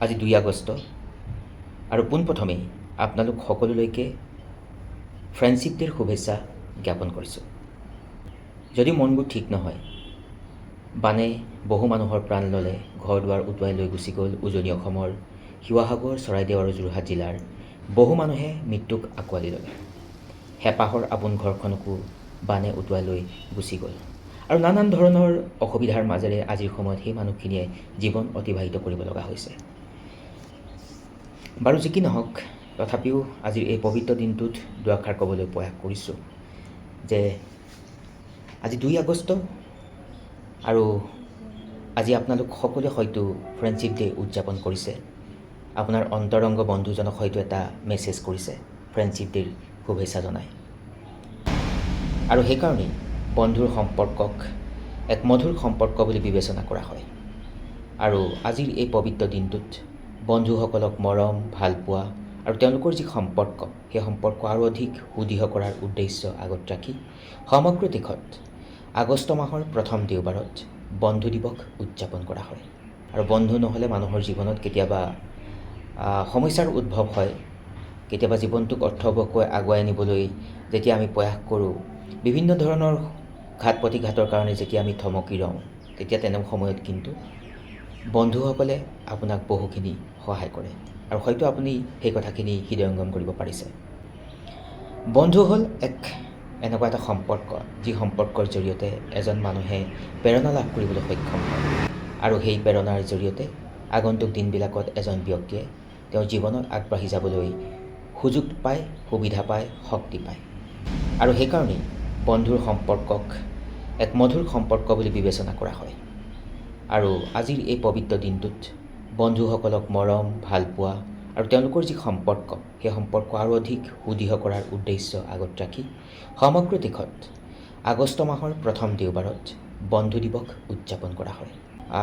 আজি 2 আগষ্ট আৰু পোনপ্ৰথমেই আপোনালোক সকলোলৈকে ফ্ৰেণ্ডশ্বিপ ডে'ৰ শুভেচ্ছা জ্ঞাপন কৰিছোঁ। যদি মনবোৰ ঠিক নহয়, বানে বহু মানুহৰ প্ৰাণ ল'লে, ঘৰ দুৱাৰ উটুৱাই লৈ গুচি গ'ল উজনি অসমৰ শিৱসাগৰ, চৰাইদেউ আৰু যোৰহাট জিলাৰ বহু মানুহে মৃত্যুক আঁকোৱালি ল'লে। হেঁপাহৰ আপোন ঘৰখনকো বানে উটুৱাই লৈ গুচি গ'ল আৰু নানান ধৰণৰ অসুবিধাৰ মাজেৰে আজিৰ সময়ত সেই মানুহখিনিয়ে জীৱন অতিবাহিত কৰিব লগা হৈছে। বাৰু যি কি নহওক, তথাপিও আজিৰ এই পবিত্ৰ দিনটোত দুআষাৰ ক'বলৈ প্ৰয়াস কৰিছোঁ যে আজি 2 আগষ্ট আৰু আজি আপোনালোক সকলোৱে হয়তো ফ্ৰেণ্ডশ্বিপ ডে' উদযাপন কৰিছে। আপোনাৰ অন্তৰংগ বন্ধুজনক হয়তো এটা মেছেজ কৰিছে ফ্ৰেণ্ডশ্বিপ ডে'ৰ শুভেচ্ছা জনাই। আৰু সেইকাৰণেই বন্ধুৰ সম্পৰ্কক এক মধুৰ সম্পৰ্ক বুলি বিবেচনা কৰা হয়। আৰু আজিৰ এই পবিত্ৰ দিনটোত বন্ধুসকলক মৰম, ভালপোৱা আৰু তেওঁলোকৰ যি সম্পৰ্ক, সেই সম্পৰ্ক আৰু অধিক সুদৃঢ় কৰাৰ উদ্দেশ্য আগত ৰাখি সমগ্ৰ দেশত আগষ্ট মাহৰ প্ৰথম দেওবাৰত বন্ধু দিৱস উদযাপন কৰা হয়। আৰু বন্ধু নহ'লে মানুহৰ জীৱনত কেতিয়াবা সমস্যাৰ উদ্ভৱ হয়। কেতিয়াবা জীৱনটোক অৰ্থৱহকৈ আগুৱাই নিবলৈ যেতিয়া আমি প্ৰয়াস কৰোঁ, বিভিন্ন ধৰণৰ ঘাত প্ৰতিঘাতৰ কাৰণে যেতিয়া আমি থমকি ৰওঁ, তেতিয়া তেনে সময়ত কিন্তু বন্ধুসকলে আপোনাক বহুখিনি সহায় কৰে আৰু হয়তো আপুনি সেই কথাখিনি হৃদয়ংগম কৰিব পাৰিছে। বন্ধু হ'ল এনেকুৱা এটা সম্পৰ্ক, যি সম্পৰ্কৰ জৰিয়তে এজন মানুহে প্ৰেৰণা লাভ কৰিবলৈ সক্ষম হয় আৰু সেই প্ৰেৰণাৰ জৰিয়তে আগন্তুক দিনবিলাকত এজন ব্যক্তিয়ে তেওঁৰ জীৱনত আগবাঢ়ি যাবলৈ সুযোগ পায়, সুবিধা পায়, শক্তি পায়। আৰু সেইকাৰণেই বন্ধুৰ সম্পৰ্কক এক মধুৰ সম্পৰ্ক বুলি বিবেচনা কৰা হয়। আৰু আজিৰ এই পবিত্ৰ দিনটোত বন্ধুসকলক মৰম, ভালপোৱা আৰু তেওঁলোকৰ যি সম্পৰ্ক, সেই সম্পৰ্ক আৰু অধিক সুদৃঢ় কৰাৰ উদ্দেশ্য আগত ৰাখি সমগ্ৰ দেশত আগষ্ট মাহৰ প্ৰথম দেওবাৰত বন্ধু দিৱস উদযাপন কৰা হয়।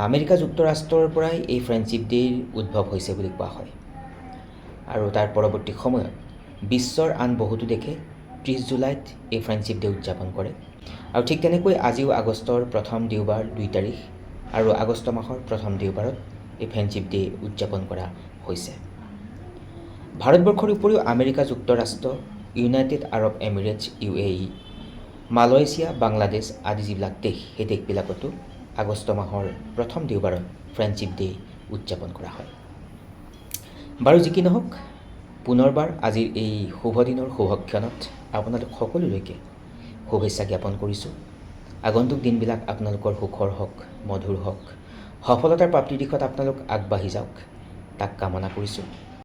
আমেৰিকা যুক্তৰাষ্ট্ৰৰ পৰাই এই ফ্ৰেণ্ডশ্বিপ ডে'ৰ উদ্ভৱ হৈছে বুলি কোৱা হয়। আৰু তাৰ পৰৱৰ্তী সময়ত বিশ্বৰ আন বহুতো দেশে 30 জুলাইত এই ফ্ৰেণ্ডশ্বিপ ডে' উদযাপন কৰে। আৰু ঠিক তেনেকৈ আজিও আগষ্টৰ প্ৰথম দেওবাৰ 2 তাৰিখ আৰু আগষ্ট মাহৰ প্ৰথম দেওবাৰত এই ফ্ৰেণ্ডশ্বিপ ডে' উদযাপন কৰা হৈছে। ভাৰতবৰ্ষৰ উপৰিও আমেৰিকা যুক্তৰাষ্ট্ৰ, United Arab emirates UAE, Malaysia, Bangladesh আদি যিবিলাক দেশ, সেই দেশবিলাকতো আগষ্ট মাহৰ প্ৰথম দেওবাৰত ফ্ৰেণ্ডশ্বিপ ডে' উদযাপন কৰা হয়। বাৰু যি কি নহওক, পুনৰবাৰ আজিৰ এই শুভ দিনৰ শুভক্ষণত আপোনালোক সকলোলৈকে শুভেচ্ছা জ্ঞাপন কৰিছোঁ। আগন্তুক দিনবিলাক আপোনালোকৰ সুখৰ হওক, মধুৰ হওক, সফলতাৰ প্ৰাপ্তিৰ দিশত আপোনালোক আগবাঢ়ি যাওক, তাক কামনা কৰিছোঁ।